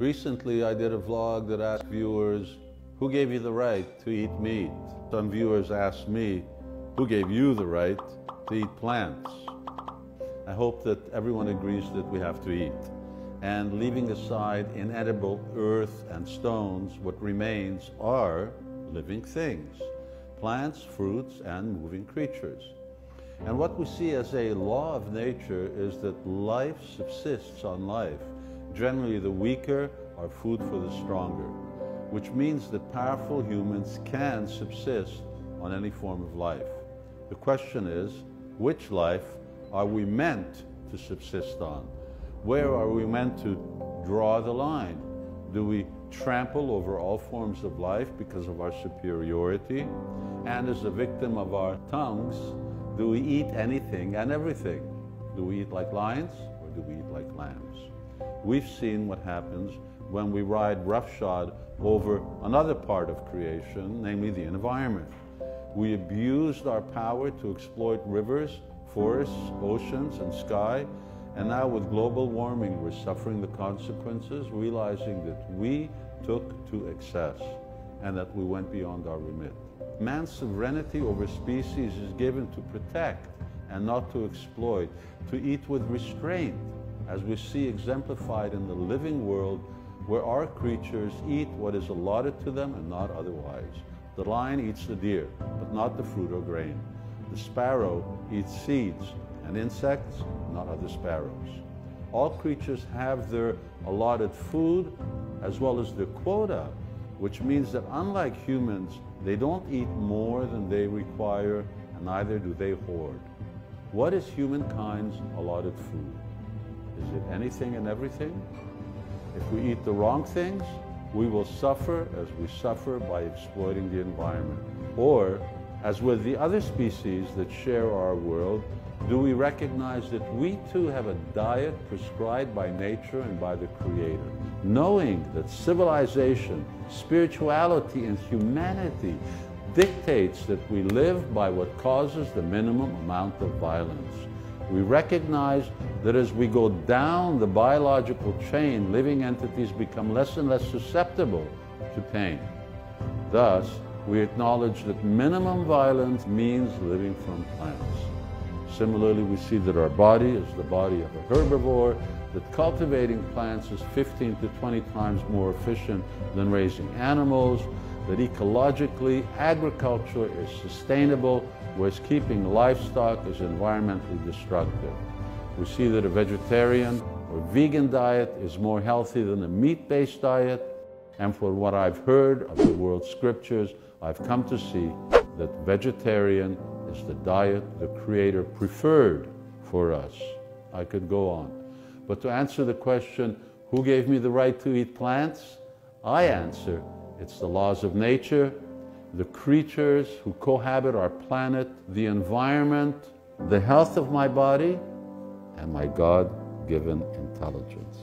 Recently, I did a vlog that asked viewers, who gave you the right to eat meat? Some viewers asked me, who gave you the right to eat plants? I hope that everyone agrees that we have to eat. And leaving aside inedible earth and stones, what remains are living things, plants, fruits, and moving creatures. And what we see as a law of nature is that life subsists on life. Generally, the weaker are food for the stronger, which means that powerful humans can subsist on any form of life. The question is, which life are we meant to subsist on? Where are we meant to draw the line? Do we trample over all forms of life because of our superiority? And as a victim of our tongues, do we eat anything and everything? Do we eat like lions or do we eat like lambs? We've seen what happens when we ride roughshod over another part of creation, namely the environment. We abused our power to exploit rivers, forests, oceans, and sky, and now with global warming, we're suffering the consequences, realizing that we took to excess and that we went beyond our remit. Man's sovereignty over species is given to protect and not to exploit, to eat with restraint, as we see exemplified in the living world where our creatures eat what is allotted to them and not otherwise. The lion eats the deer, but not the fruit or grain. The sparrow eats seeds and insects, not other sparrows. All creatures have their allotted food as well as their quota, which means that unlike humans, they don't eat more than they require, and neither do they hoard. What is humankind's allotted food? Is it anything and everything? If we eat the wrong things, we will suffer as we suffer by exploiting the environment. Or, as with the other species that share our world, do we recognize that we too have a diet prescribed by nature and by the Creator, knowing that civilization, spirituality, and humanity dictates that we live by what causes the minimum amount of violence. We recognize that as we go down the biological chain, living entities become less and less susceptible to pain. Thus, we acknowledge that minimum violence means living from plants. Similarly, we see that our body is the body of a herbivore, that cultivating plants is 15 to 20 times more efficient than raising animals, that ecologically, agriculture is sustainable, whereas keeping livestock is environmentally destructive. We see that a vegetarian or vegan diet is more healthy than a meat-based diet, and from what I've heard of the world scriptures, I've come to see that vegetarian is the diet the Creator preferred for us. I could go on. But to answer the question, who gave me the right to eat plants? I answer, it's the laws of nature, the creatures who cohabit our planet, the environment, the health of my body, and my God-given intelligence.